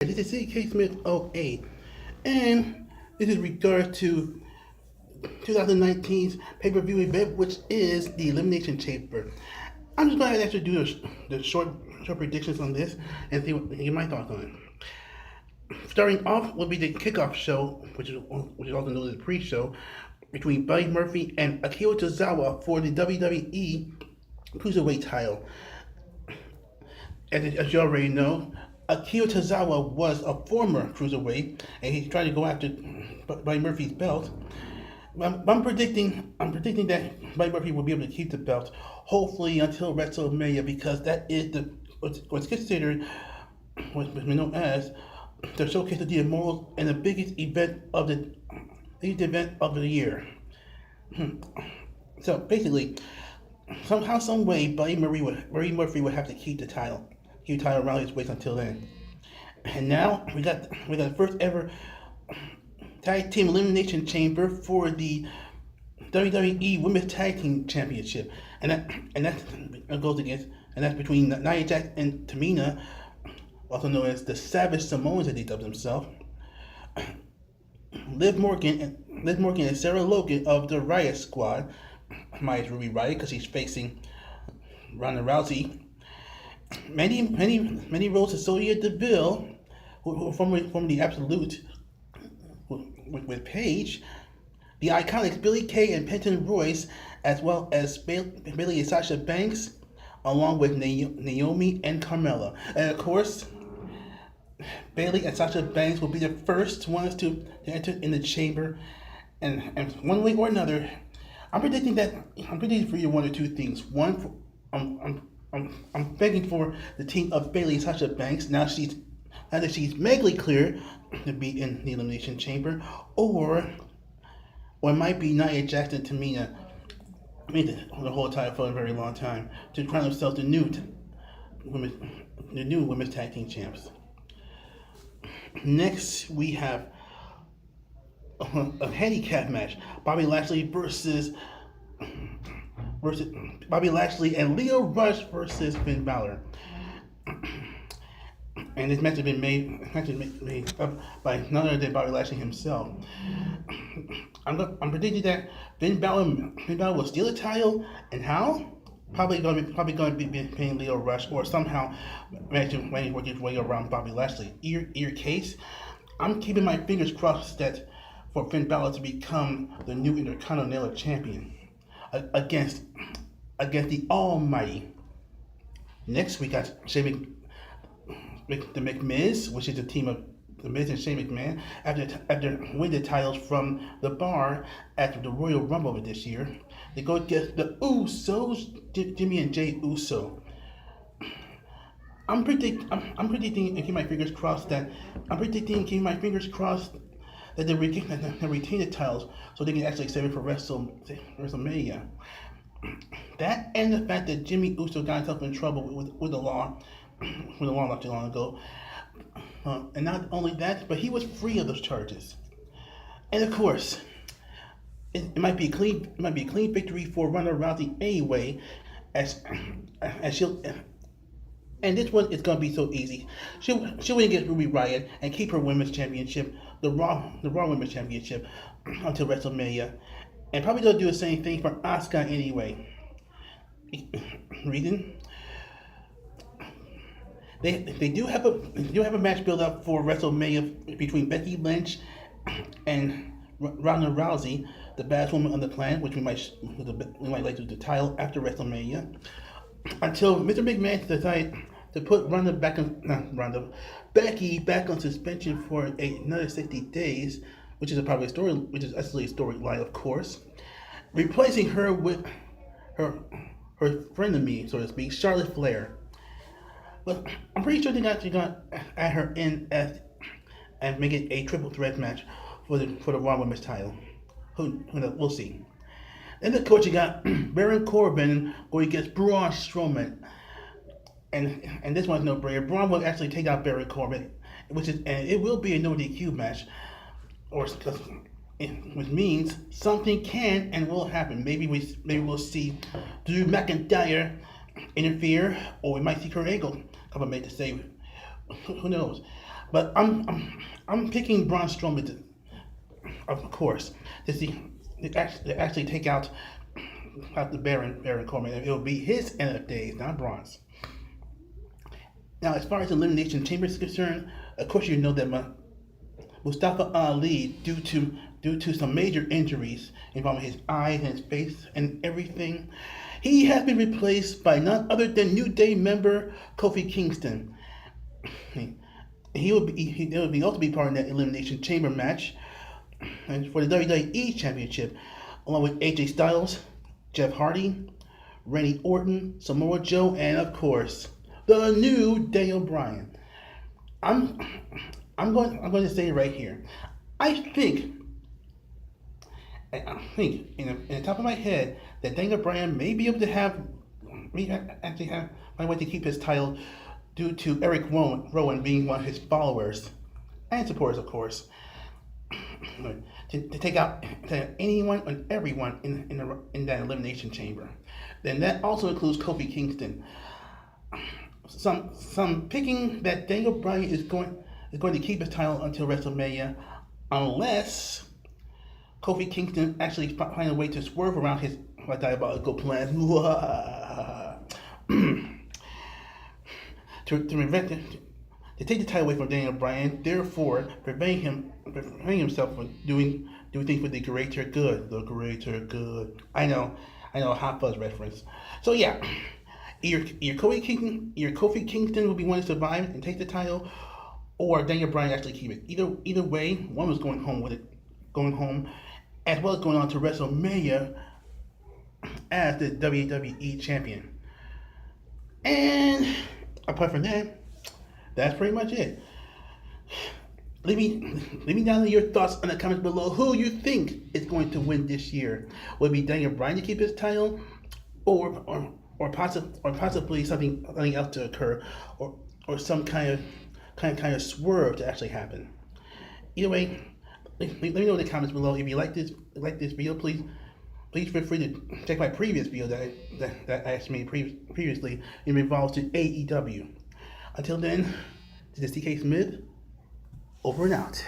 This is Cksmith 08, and this is regard to 2019's pay-per-view event, which is the Elimination Chamber. I'm just going to actually do the short predictions on this and see my thoughts on it. Starting off will be the kickoff show, which is also known as the pre-show, between Buddy Murphy and Akira Tozawa for the WWE Cruiserweight Title. As you already know, Akira Tozawa was a former cruiserweight, and he's trying to go after Buddy Murphy's belt. I'm predicting that Buddy Murphy will be able to keep the belt, hopefully until WrestleMania, because that is what's considered what's been known as the showcase of the Immortals and the biggest event of the year. So basically, somehow, some way, Buddy Murphy would have to keep the title around his waist until then. And now we got the first ever tag team elimination chamber for the WWE Women's Tag Team Championship, and that's between Nia Jax and Tamina, also known as the Savage Samoans as they dub themselves. Liv Morgan and Sarah Logan of the Riot Squad, minus Ruby Riot because she's facing Ronda Rousey. Many Rose and Sonya Deville, who from the Absolute with Paige, the Iconics Billie Kay and Peyton Royce, as well as Bayley and Sasha Banks, along with Naomi and Carmella. And of course, Bayley and Sasha Banks will be the first ones to enter in the chamber. And one way or another, I'm predicting for you one or two things. One, I'm begging for the team of Bayley and Sasha Banks, now that she's medically cleared to be in the Elimination Chamber, or it might be Nia Jax and Tamina, the whole title for a very long time, to crown themselves the new women's tag team champs. Next, we have a handicap match: Bobby Lashley and Leo Rush versus Finn Balor. And this match has been made up by none other than Bobby Lashley himself. I'm predicting that Finn Balor will steal the title, and how? Probably going to be paying Leo Rush, or somehow managing to work his way around Bobby Lashley. Either case, I'm keeping my fingers crossed that for Finn Balor to become the new Intercontinental Champion against the Almighty. Next, we got the McMiz, which is a team of The Miz and Shane McMahon, after winning the titles from the Bar at the Royal Rumble of this year. They go against the Usos, Jimmy and Jay Uso. I'm predicting and keep my fingers crossed that they retain the titles so they can actually save it for WrestleMania. That and the fact that Jimmy Uso got himself in trouble with the law not too long ago. And not only that, but he was free of those charges. And of course, it might be a clean victory for Ronda Rousey anyway, as she'll. And this one is gonna be so easy. She'll win against Ruby Riott and keep her women's championship, the Raw Women's Championship, until WrestleMania, and probably gonna do the same thing for Asuka anyway. Reason? They do have a match built up for WrestleMania between Becky Lynch and Ronda Rousey, the baddest woman on the planet, which we might like to do the title after WrestleMania, until Mr. McMahon decided to put Becky back on suspension for another 60 days, which is actually a storyline, of course, replacing her with her frenemy, so to speak, Charlotte Flair. But I'm pretty sure they're actually going to add her in and make it a triple threat match for the Raw Women's title. We'll see. Then of course you got Baron Corbin going against Braun Strowman, and this one's no brainer. Braun will actually take out Baron Corbin, and it will be a no DQ match, which means something can and will happen. Maybe we'll see Drew McIntyre interfere, or we might see Kurt Angle come and make the save Who knows? But I'm picking Braun Strowman, of course, to see to actually take out the Baron Corbin. It'll be his end of days, not Braun's. Now, as far as Elimination Chamber is concerned, of course you know that Mustafa Ali, due to some major injuries involving his eyes and his face and everything, he has been replaced by none other than New Day member Kofi Kingston. He will be also be part of that Elimination Chamber match and for the WWE Championship, along with AJ Styles, Jeff Hardy, Randy Orton, Samoa Joe, and of course the new Daniel Bryan. I'm going to say it right here. I think in the top of my head that Daniel Bryan may be able to actually have my way to keep his title due to Eric Rowan being one of his followers and supporters, of course, to take out anyone and everyone in that Elimination Chamber. Then that also includes Kofi Kingston. Some picking that Daniel Bryan is going to keep his title until WrestleMania, unless Kofi Kingston actually find a way to swerve around his diabolical plans to take the title away from Daniel Bryan, therefore preventing himself from doing things for the greater good. The greater good. I know, Hot Fuzz reference. So yeah, either Kofi Kingston will be one to survive and take the title, or Daniel Bryan actually keep it. Either way, one was going home, as well as going on to WrestleMania as the WWE Champion. And apart from that, that's pretty much it. Leave me down your thoughts in the comments below. Who you think is going to win this year? Will it be Daniel Bryan to keep his title, or possibly something else to occur, or some kind of swerve to actually happen? Either way, let me know in the comments below. If you like this video, please feel free to check my previous video that I actually made previously in regards to AEW. Until then, this is Cksmith, over and out.